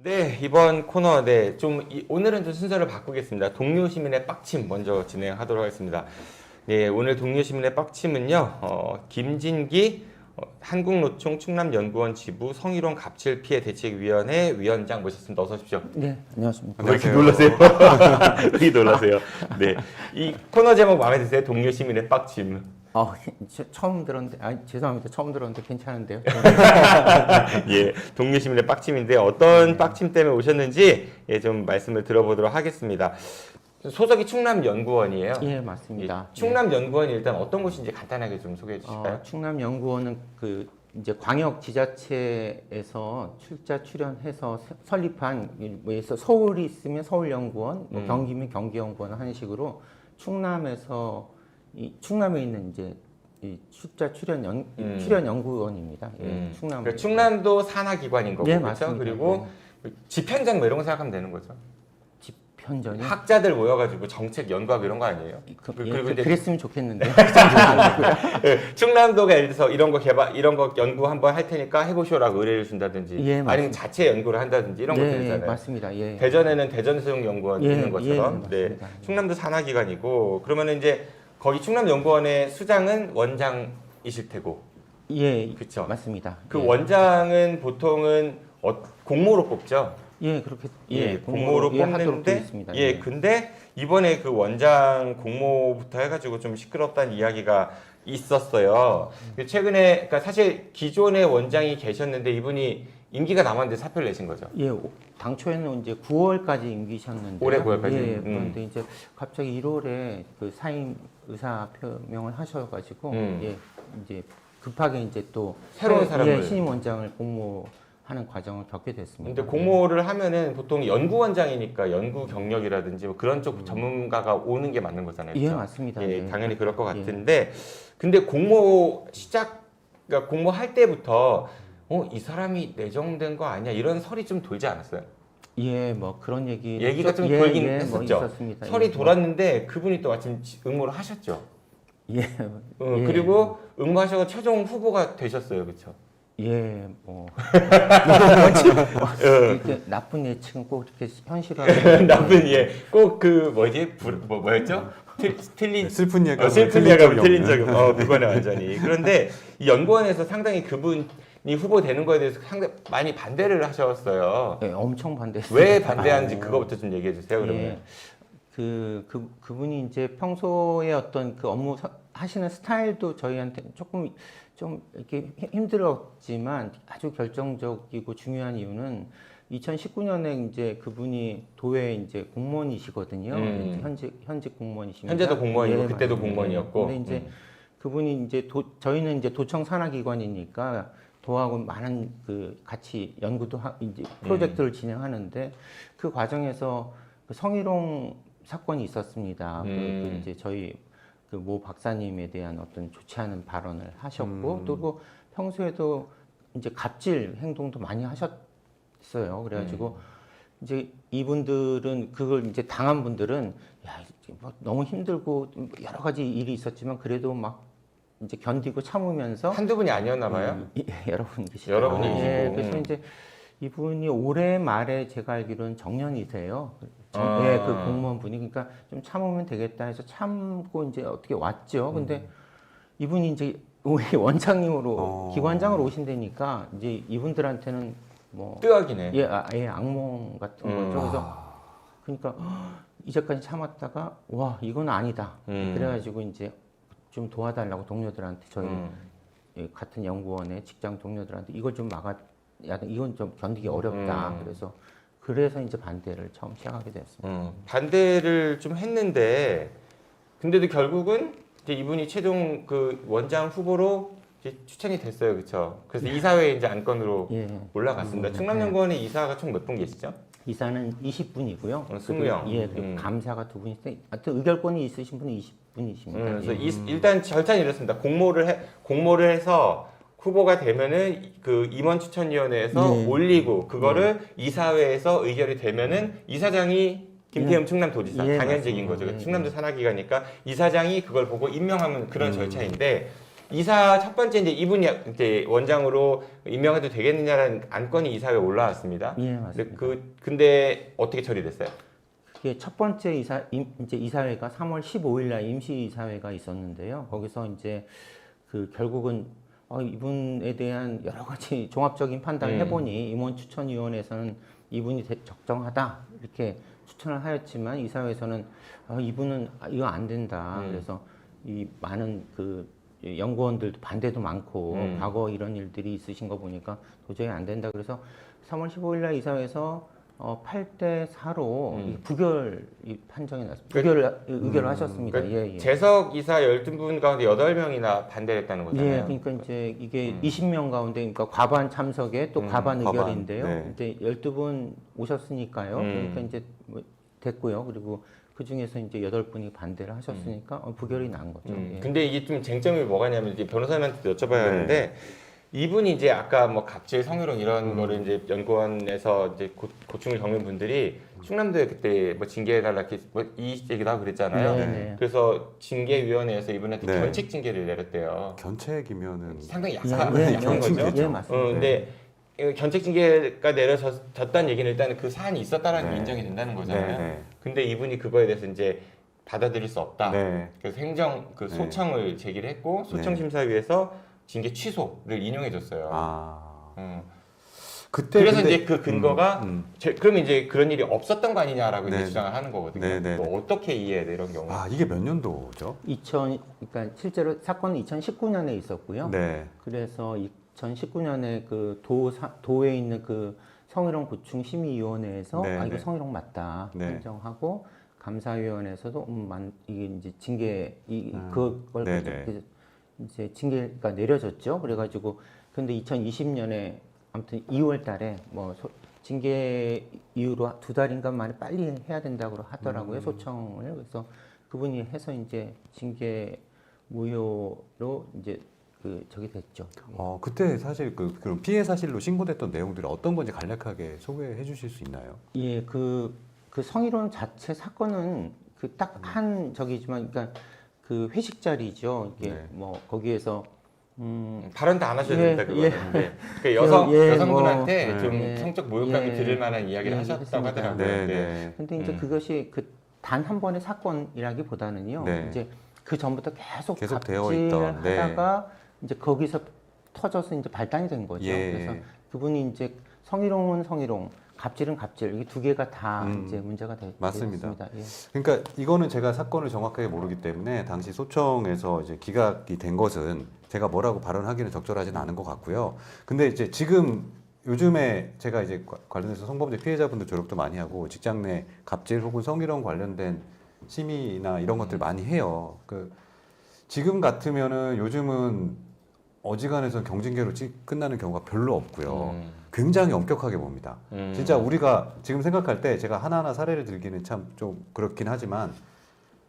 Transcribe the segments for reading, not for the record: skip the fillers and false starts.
네, 이번 코너, 오늘은 좀 순서를 바꾸겠습니다. 동료 시민의 빡침 먼저 진행하도록 하겠습니다. 네, 오늘 동료 시민의 빡침은요, 김진기 한국노총 충남연구원 지부 성희롱 갑질 피해 대책위원회 위원장 모셨습니다. 어서 오십시오. 네, 안녕하십니까. 왜 이렇게 놀라세요? 왜 이렇게 놀라세요? 네, 이 코너 제목 마음에 드세요? 동료 시민의 빡침. 처음 들었는데, 죄송합니다. 처음 들었는데 괜찮은데요. 예, 동료 시민의 빡침인데 어떤 빡침 때문에 오셨는지 좀 말씀을 들어보도록 하겠습니다. 소속이 충남연구원이에요. 예, 맞습니다. 충남연구원이 일단 어떤 곳인지 간단하게 좀 소개해 주실까요? 충남연구원은 이제 광역 지자체에서 출연해서 설립한, 뭐에서 서울이 있으면 서울연구원, 경기면 경기연구원 하는 식으로 충남에 있는 이제 이 출연 연구원입니다. 예, 충남. 그러니까 충남도 산하기관인 거고, 네, 그렇죠? 맞습니다. 그리고 집현장 뭐 이런 거 생각하면 되는 거죠. 집현전이 학자들 모여가지고 정책 연구하고 이런 거 아니에요? 그리고 이제 그랬으면 좋겠는데. 네, 충남도가 예를 들어서 이런 거 연구 한번 할 테니까 해보시오라고 의뢰를 준다든지, 예, 아니면 자체 연구를 한다든지 이런 것들 있잖아요. 맞습니다. 예. 대전에는 대전수용연구원 있는 것처럼, 예, 네, 맞습니다. 충남도 산하기관이고, 그러면은 이제 거기 충남연구원의 수장은 원장이실 테고, 예, 그쵸? 맞습니다. 그 예. 원장은 보통은 공모로 뽑죠. 예, 그렇게 공모로 하도록 되어 뽑는데, 있습니다. 근데 이번에 그 원장 공모부터 해가지고 좀 시끄럽다는 이야기가 있었어요. 최근에, 그러니까 사실 기존의 원장이 계셨는데 이분이 임기가 남았는데 사표를 내신 거죠. 예, 당초에는 이제 9월까지 임기셨는데 올해 9월까지? 예, 그런데 이제 갑자기 1월에 그 사임 의사 표명을 하셔가지고 예, 이제 급하게 이제 또 새로운 사람을. 신임 원장을 공모하는 과정을 겪게 됐습니다. 근데 공모를 하면은 보통 연구원장이니까 연구 경력이라든지 뭐 그런 쪽 전문가가 오는 게 맞는 거잖아요. 예, 그렇죠? 맞습니다. 예, 예. 당연히 그럴 것 같은데, 근데 그러니까 공모할 때부터 이 사람이 내정된 거 아니야? 이런 설이 좀 돌지 않았어요? 예, 뭐 그런 얘기가 좀 돌긴 했었죠. 뭐 있었습니다. 설이 예, 돌았는데 그분이 또 마침 응모를 하셨죠. 예, 그리고 응모하셔서 최종 후보가 되셨어요, 그렇죠? 예, 이렇게 나쁜 예측은 꼭 이렇게 현실화하는 나쁜 꼭 뭐였죠? 슬픈 얘기 슬픈 얘기하면 틀린 적이 그거네 완전히. 그런데 이 연구원에서 상당히 그분이 후보되는 거에 대해서 상당히 많이 반대를 하셨어요. 예, 엄청 반대했어요. 왜 반대하는지 그거부터 좀 얘기해 주세요. 그러면. 예, 그분이 이제 평소에 어떤 그 업무 하시는 스타일도 저희한테 조금 좀 이렇게 힘들었지만 아주 결정적이고 중요한 이유는 2019년에 이제 그분이 도외 이제 공무원이시거든요. 현직 공무원이십니다. 현재도 공무원이고 예, 그때도 맞습니다. 공무원이었고. 근데 이제 그분이 이제 저희는 이제 도청 산하기관이니까 도하고 많은 같이 연구도 이제 프로젝트를 진행하는데 그 과정에서 그 성희롱 사건이 있었습니다. 이제 저희 그 모 박사님에 대한 어떤 좋지 않은 발언을 하셨고 또 평소에도 이제 갑질 행동도 많이 하셨어요. 그래가지고 이제 이분들은 그걸 이제 당한 분들은 뭐 너무 힘들고 여러 가지 일이 있었지만 그래도 막 이제 견디고 참으면서 한두 분이 아니었나 봐요. 여러 분 계시죠. 여러 분이 계시고. 예, 그래서 이제 이분이 올해 말에 제가 알기로는 정년이세요. 그 공무원분이. 그러니까 좀 참으면 되겠다 해서 참고 이제 어떻게 왔죠. 근데 이분이 이제 우리 원장님으로 기관장으로 오신다니까 이제 이분들한테는 뭐 뜨악이네. 악몽 같은 거죠. 그래서 그러니까 이제까지 참았다가 와 이건 아니다. 그래가지고 이제 좀 도와달라고 동료들한테 저희 같은 연구원의 직장 동료들한테 이걸 좀 이건 좀 견디기 어렵다. 그래서 이제 반대를 처음 시작하게 되었습니다. 반대를 좀 했는데, 근데도 결국은 이제 이분이 최종 그 원장 후보로 이제 추천이 됐어요, 그렇죠? 그래서 이사회에 이제 안건으로 올라갔습니다. 충남연구원의 이사가 총 몇 분 계시죠? 이사는 20분이고요. 20명. 그리고 감사가 2분인데, 하여튼 의결권이 있으신 분은 20분이십니다. 그래서 일단 절차는 이렇습니다. 공모를 해서 후보가 되면은 그 임원 추천위원회에서 올리고 그거를 이사회에서 의결이 되면은 이사장이 김태흠 충남도지사 당연직인 거죠. 맞습니다. 충남도 산하기관이니까 이사장이 그걸 보고 임명하면 그런 절차인데 이사 첫 번째 이제 이분이 이제 원장으로 임명해도 되겠느냐라는 안건이 이사회에 올라왔습니다. 예, 맞습니다. 근데 어떻게 처리됐어요? 그게 첫 번째 이제 이사회가 3월 15일 날 임시 이사회가 있었는데요. 거기서 이제 그 결국은 이분에 대한 여러 가지 종합적인 판단을 해보니 임원추천위원회에서는 이분이 적정하다 이렇게 추천을 하였지만 이사회에서는 이분은 이거 안 된다. 그래서 이 많은 그 연구원들도 반대도 많고 과거 이런 일들이 있으신 거 보니까 도저히 안 된다. 그래서 3월 15일 날 이사회에서 8대 4로 부결 판정이 났습니다. 의결을 하셨습니다. 그러니까 예. 재석 이사 12분 가운데 8명이나 반대를 했다는 거잖아요. 예, 그러니까 이제 이게 20명 가운데 그러니까 과반 참석에 또 과반 의결인데요. 네. 이제 12분 오셨으니까요. 그러니까 이제 뭐 됐고요. 그리고 그 중에서 이제 8분이 반대를 하셨으니까 부결이 난 거죠. 예. 근데 이게 좀 쟁점이 뭐가냐면 이제 변호사님한테 여쭤봐야 하는데 이분이 이제 아까 뭐 갑질, 성희롱 이런 거를 이제 연구원에서 이제 고충을 겪는 분들이 충남도에 그때 뭐 징계해달라 이렇게 뭐이 얘기도 하고 그랬잖아요. 네. 그래서 징계위원회에서 이분한테 네. 견책 징계를 내렸대요. 견책이면은 상당히 예, 약한 거죠. 예, 맞습니다. 근데 견책 징계가 내려졌다는 얘기는 일단 그 사안이 있었다라는 게 네. 인정이 된다는 거잖아요. 네. 근데 이분이 그거에 대해서 이제 받아들일 수 없다. 네. 그래서 행정 그 네. 소청을 제기를 했고 소청심사위에서 징계 취소를 인용해줬어요. 그때 그래서 근데- 이제 그 근거가 그러면 이제 그런 일이 없었던 거 아니냐라고 이제 네. 주장을 하는 거거든요. 네. 뭐 어떻게 이해해야 돼 이런 경우? 이게 몇 년도죠? 그러니까 실제로 사건은 2019년에 있었고요. 네. 그래서 2019년에 그 도에 있는 그 성희롱 고충 심의위원회에서 네, 이거 네. 성희롱 맞다 네. 판정하고 감사위원회에서도 이게 이제 징계 그걸 네, 가지고 이제 징계가 내려졌죠. 그래가지고 근데 2020년에 아무튼 2월달에 뭐 징계 이후로 2달인가 만에 빨리 해야 된다고 하더라고요. 소청을. 그래서 그분이 해서 이제 징계 무효로 이제 저기 됐죠. 그때 사실 그런 피해 사실로 신고됐던 내용들이 어떤 건지 간략하게 소개해 주실 수 있나요? 예, 그 성희롱 자체 사건은 그 딱 한 저기지만, 그러니까 그 회식 자리죠. 이게 네. 뭐 거기에서 발언도 안 하셔도 예, 된다 예. 그거는. 그 예, 여성분한테 뭐, 좀 예. 성적 모욕감이 예. 들을 만한 이야기를 예, 하셨다고 했습니다. 하더라고요. 네, 네. 근데 이제 그것이 그 단 한 번의 사건이라기보다는요. 네. 이제 그 전부터 계속 계속 되어 있던, 네. 하다가 이제 거기서 터져서 이제 발단이 된 거죠. 예. 그래서 그분이 이제 성희롱은 성희롱, 갑질은 갑질, 이 두 개가 다 이제 문제가 맞습니다. 되었습니다. 예. 그러니까 이거는 제가 사건을 정확하게 모르기 때문에 당시 소청에서 이제 기각이 된 것은 제가 뭐라고 발언하기는 적절하진 않은 것 같고요. 근데 이제 지금 요즘에 제가 이제 관련해서 성범죄 피해자분들 조력도 많이 하고 직장 내 갑질 혹은 성희롱 관련된 심의나 이런 것들 많이 해요. 지금 같으면은 요즘은 어지간해서 경징계로 끝나는 경우가 별로 없고요. 굉장히 엄격하게 봅니다. 진짜 우리가 지금 생각할 때 제가 하나하나 사례를 들기는 참 좀 그렇긴 하지만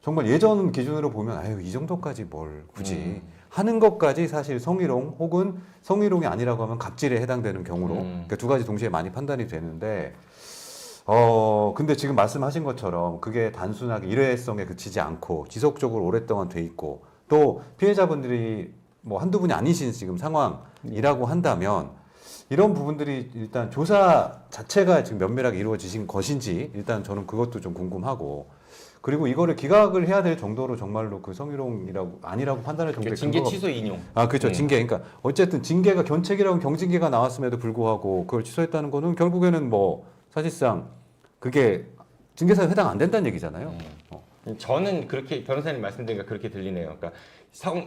정말 예전 기준으로 보면 아유 이 정도까지 뭘 굳이 하는 것까지 사실 성희롱 혹은 성희롱이 아니라고 하면 갑질에 해당되는 경우로 그러니까 두 가지 동시에 많이 판단이 되는데 근데 지금 말씀하신 것처럼 그게 단순하게 일회성에 그치지 않고 지속적으로 오랫동안 돼 있고 또 피해자분들이 뭐 한두 분이 아니신 지금 상황이라고 한다면 이런 부분들이 일단 조사 자체가 지금 면밀하게 이루어지신 것인지 일단 저는 그것도 좀 궁금하고 그리고 이거를 기각을 해야 될 정도로 정말로 그 성희롱이라고 아니라고 판단할 정도의 징계 근거가 취소 인용. 그렇죠. 징계. 그러니까 어쨌든 징계가 견책이라고 경징계가 나왔음에도 불구하고 그걸 취소했다는 거는 결국에는 뭐 사실상 그게 징계사에 해당 안 된다는 얘기잖아요. 저는 그렇게 변호사님 말씀드리니까 그렇게 들리네요. 그러니까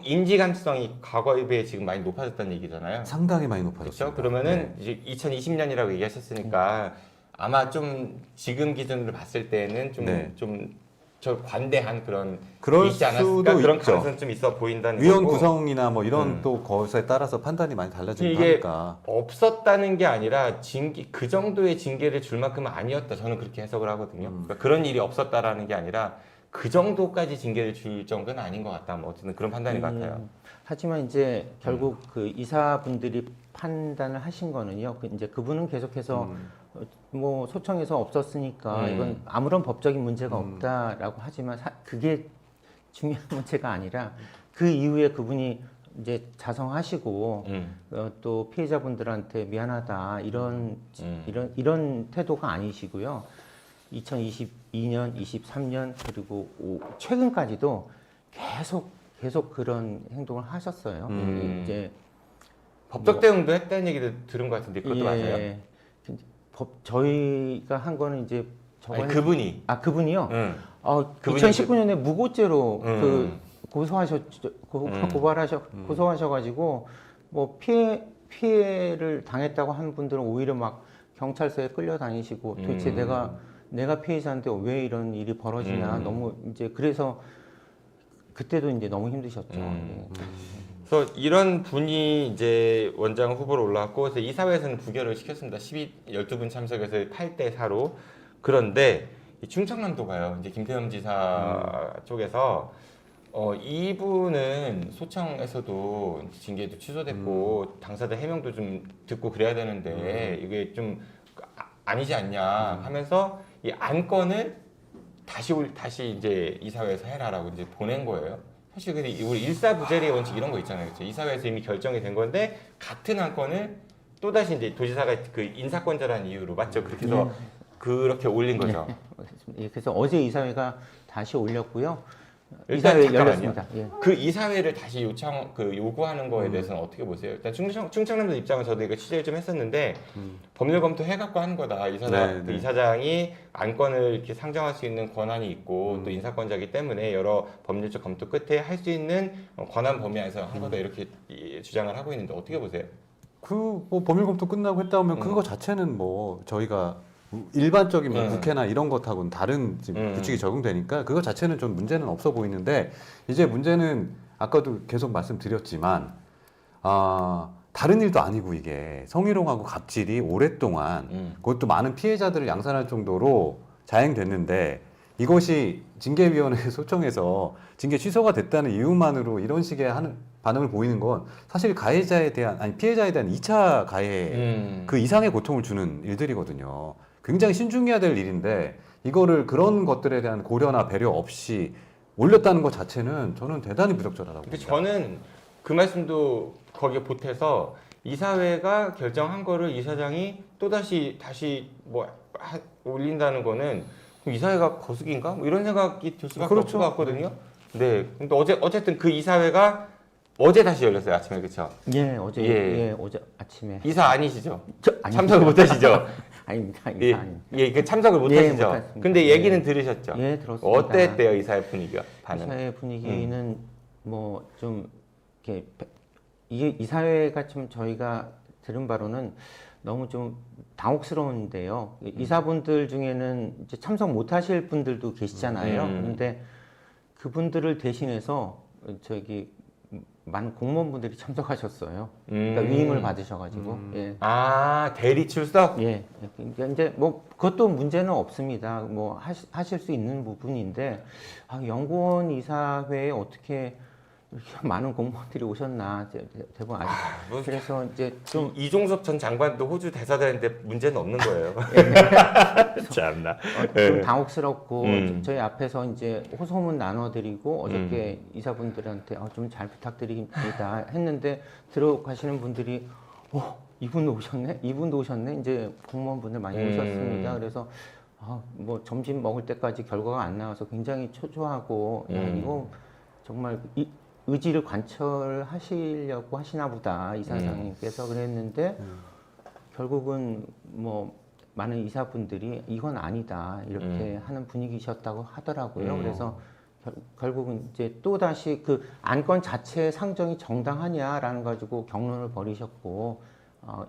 인지 감수성이 과거에 비해 지금 많이 높아졌다는 얘기잖아요. 상당히 많이 높아졌습니다. 그렇죠? 그러면은 이제 2020년이라고 얘기하셨으니까 아마 좀 지금 기준으로 봤을 때는 좀 저 관대한 그런 그럴 게 있지 않았을까? 수도 그런 있죠. 가능성 좀 있어 보인다는 위원 거고. 구성이나 뭐 이런 또 것에 따라서 판단이 많이 달라지고 이게 하니까 없었다는 게 아니라 그 정도의 징계를 줄 만큼은 아니었다. 저는 그렇게 해석을 하거든요. 그러니까 그런 일이 없었다라는 게 아니라 그 정도까지 징계를 줄 정도는 아닌 것 같다. 뭐 어쨌든 그런 판단인 것 같아요. 하지만 이제 결국 그 이사분들이 판단을 하신 거는요. 이제 그분은 계속해서 뭐 소청에서 없었으니까 이건 아무런 법적인 문제가 없다라고 하지만 그게 중요한 문제가 아니라 그 이후에 그분이 이제 자성하시고 또 피해자분들한테 미안하다 이런 태도가 아니시고요. 2022년, 23년 그리고 최근까지도 계속 그런 행동을 하셨어요. 이제 법적 대응도 했다는 얘기도 들은 것 같은데 그것도 맞아요? 저희가 한 거는 이제 아니, 그분이. 그분이요. 그분이 2019년에 무고죄로 고소하셔가지고 뭐 피해를 당했다고 한 분들은 오히려 막 경찰서에 끌려다니시고 도대체 내가 피해자인데 왜 이런 일이 벌어지나 너무 이제 그래서 그때도 이제 너무 힘드셨죠. 예. 그래서 이런 분이 이제 원장 후보로 올라왔고 그래서 이사회에서는 부결을 시켰습니다. 12분 참석해서 8대 4로. 그런데 이 충청남도가요. 이제 김태형 지사 쪽에서 이분은 소청에서도 징계도 취소됐고 당사자 해명도 좀 듣고 그래야 되는데 이게 좀 아니지 않냐 하면서 이 안건을 다시 이제 이사회에서 해라라고 이제 보낸 거예요. 사실 근데 우리 일사부재리의 원칙 이런 거 있잖아요. 그렇죠? 이사회에서 이미 결정이 된 건데 같은 안건을 또 다시 이제 도지사가 그 인사권자라는 이유로 맞죠? 그렇게 해서 그렇게 올린 거죠. 예, 그래서 어제 이사회가 다시 올렸고요. 일단 이사회 잠깐만요. 열렸습니다. 예. 그 이사회를 다시 요구하는 거에 대해서는 어떻게 보세요? 일단 충청남도 입장은 저도 이거 취재를 좀 했었는데 법률 검토 해갖고 하는 거다. 그 이사장이 안건을 이렇게 상정할 수 있는 권한이 있고 또 인사권자이기 때문에 여러 법률적 검토 끝에 할 수 있는 권한 범위 안에서 한 거다 이렇게 주장을 하고 있는데 어떻게 보세요? 뭐 법률 검토 끝나고 했다 하면 그거 자체는 뭐 저희가 일반적인 뭐 국회나 이런 것하고는 다른 지금 규칙이 적용되니까 그거 자체는 좀 문제는 없어 보이는데 이제 문제는 아까도 계속 말씀드렸지만 다른 일도 아니고 이게 성희롱하고 갑질이 오랫동안 그것도 많은 피해자들을 양산할 정도로 자행됐는데 이것이 징계위원회 소청해서 징계 취소가 됐다는 이유만으로 이런 식의 반응을 보이는 건 사실 피해자에 대한 2차 가해 그 이상의 고통을 주는 일들이거든요. 굉장히 신중해야 될 일인데 이거를 그런 것들에 대한 고려나 배려 없이 올렸다는 것 자체는 저는 대단히 부적절하다고 봅니다. 저는 그 말씀도 거기에 보태서 이사회가 결정한 거를 이사장이 또다시 뭐 올린다는 거는 그럼 이사회가 거수기인가? 뭐 이런 생각이 들 수밖에 없을 것 같거든요. 네. 근데 어쨌든 그 이사회가 어제 다시 열렸어요. 아침에 그렇죠? 예, 어제 아침에 이사 아니시죠? 아닙니다. 참석을 못 하시죠? 아닙니다. 예, 그 참석을 못 예, 하시죠? 못했습니다. 근데 얘기는 들으셨죠? 예, 들었습니다. 어땠대요, 이사회 분위기가? 반응? 이사회 분위기는 뭐 좀 이렇게 이게 이사회가 좀 저희가 들은 바로는 너무 좀 당혹스러운데요. 이사분들 중에는 이제 참석 못 하실 분들도 계시잖아요. 그런데 그분들을 대신해서 많은 공무원분들이 참석하셨어요. 그러니까 위임을 받으셔가지고. 예. 대리 출석? 예. 그러니까 이제 뭐 그것도 문제는 없습니다. 뭐 하실 수 있는 부분인데 연구원 이사회에 어떻게 이렇게 많은 공무원들이 오셨나 대부분 그래서 이제 좀 이종섭 전 장관도 호주 대사장인데 문제는 없는 거예요. 참나. 좀 당혹스럽고 저희 앞에서 이제 호소문 나눠드리고 어저께 이사분들한테 좀 잘 부탁드립니다 했는데 들어가시는 분들이 이분도 오셨네 이제 공무원분들 많이 오셨습니다. 그래서 뭐 점심 먹을 때까지 결과가 안 나와서 굉장히 초조하고 이거 정말 의지를 관철하시려고 하시나 보다 이사장님께서 그랬는데 결국은 뭐 많은 이사분들이 이건 아니다 이렇게 하는 분위기셨다고 하더라고요. 그래서 결국은 이제 또 다시 그 안건 자체의 상정이 정당하냐라는 가지고 경론을 벌이셨고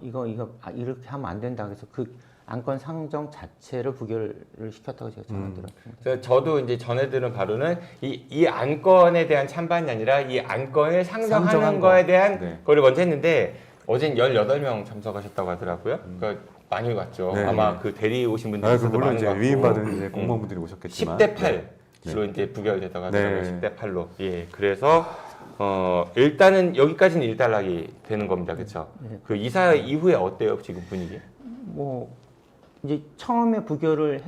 이거 이렇게 하면 안 된다 그래서 그 안건 상정 자체를 부결을 시켰다고 제가 전해 들었습니다. 저도 이제 전해 들은 바로는 이 안건에 대한 찬반이 아니라 이 안건을 상정하는 거에 대한 거를 먼저 했는데 어젠 18명 참석하셨다고 하더라고요. 그러니까 많이 왔죠. 네. 아마 그 대리 오신 분들도 물론 많은 이제 것 같고 위임받은 이제 공무원분들이 오셨겠지만 10대 8로 이제 부결됐다고 하더라고요. 10대 8로. 예. 그래서 일단은 여기까지는 일단락이 되는 겁니다. 그렇죠? 그 이사 이후에 어때요? 지금 분위기? 뭐 이제 처음에 부결을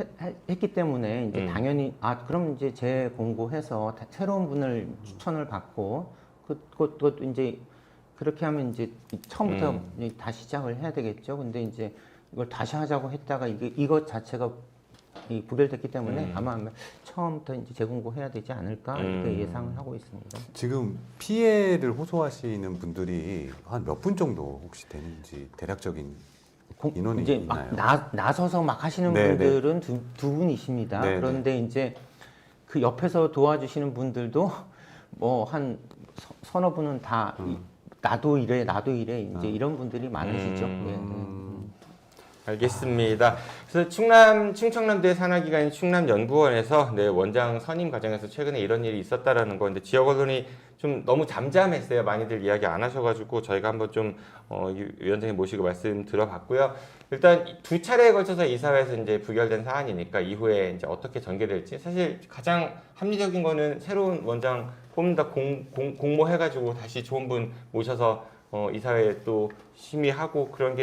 했기 때문에 이제 당연히 그럼 이제 재공고해서 새로운 분을 추천을 받고 그것도 이제 그렇게 하면 이제 처음부터 이제 다시 시작을 해야 되겠죠. 근데 이제 이걸 다시 하자고 했다가 이것 자체가 부결됐기 때문에 아마 처음부터 이제 재공고해야 되지 않을까 이렇게 예상을 하고 있습니다. 지금 피해를 호소하시는 분들이 한 몇 분 정도 혹시 되는지 대략적인 인원이 이제 있나요? 막 나서서 막 하시는 네, 분들은 두 분이십니다. 네, 그런데 이제 그 옆에서 도와주시는 분들도 뭐 한 서너 분은 다 나도 이래 이제 이런 분들이 많으시죠. 네. 알겠습니다. 그래서 충청남도의 산하기관인 충남연구원에서 원장 선임 과정에서 최근에 이런 일이 있었다라는 건데 지역 언론이 좀 너무 잠잠했어요. 많이들 이야기 안 하셔가지고 저희가 한번 좀 위원장님 모시고 말씀 들어봤고요. 일단 두 차례에 걸쳐서 이사회에서 이제 부결된 사안이니까 이후에 이제 어떻게 전개될지 사실 가장 합리적인 거는 새로운 원장 뽑는다 공모해가지고 다시 좋은 분 모셔서 이사회에 또 심의하고 그런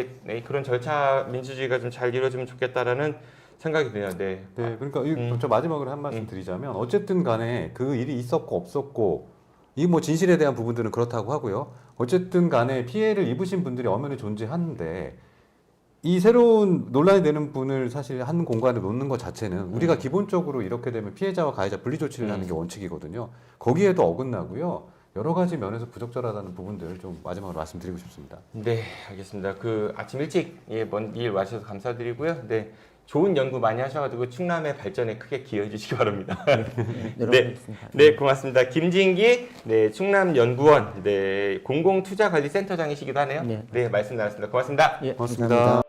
절차 민주주의가 좀 잘 이루어지면 좋겠다라는 생각이 드네요. 네. 네, 그러니까 저 마지막으로 한 말씀 드리자면 어쨌든 간에 그 일이 있었고 없었고 이 뭐 진실에 대한 부분들은 그렇다고 하고요. 어쨌든 간에 피해를 입으신 분들이 엄연히 존재하는데 이 새로운 논란이 되는 분을 사실 한 공간에 놓는 것 자체는 우리가 기본적으로 이렇게 되면 피해자와 가해자 분리 조치를 하는 게 원칙이거든요. 거기에도 어긋나고요. 여러 가지 면에서 부적절하다는 부분들 좀 마지막으로 말씀드리고 싶습니다. 네, 알겠습니다. 그 아침 일찍 먼 길 와주셔서 감사드리고요. 네, 좋은 연구 많이 하셔가지고 충남의 발전에 크게 기여해 주시기 바랍니다. 노력하겠습니다. 네, 고맙습니다. 김진기 충남연구원 공공투자관리센터장이시기도 하네요. 네. 네, 말씀 나눴습니다. 고맙습니다. 예, 고맙습니다. 감사합니다.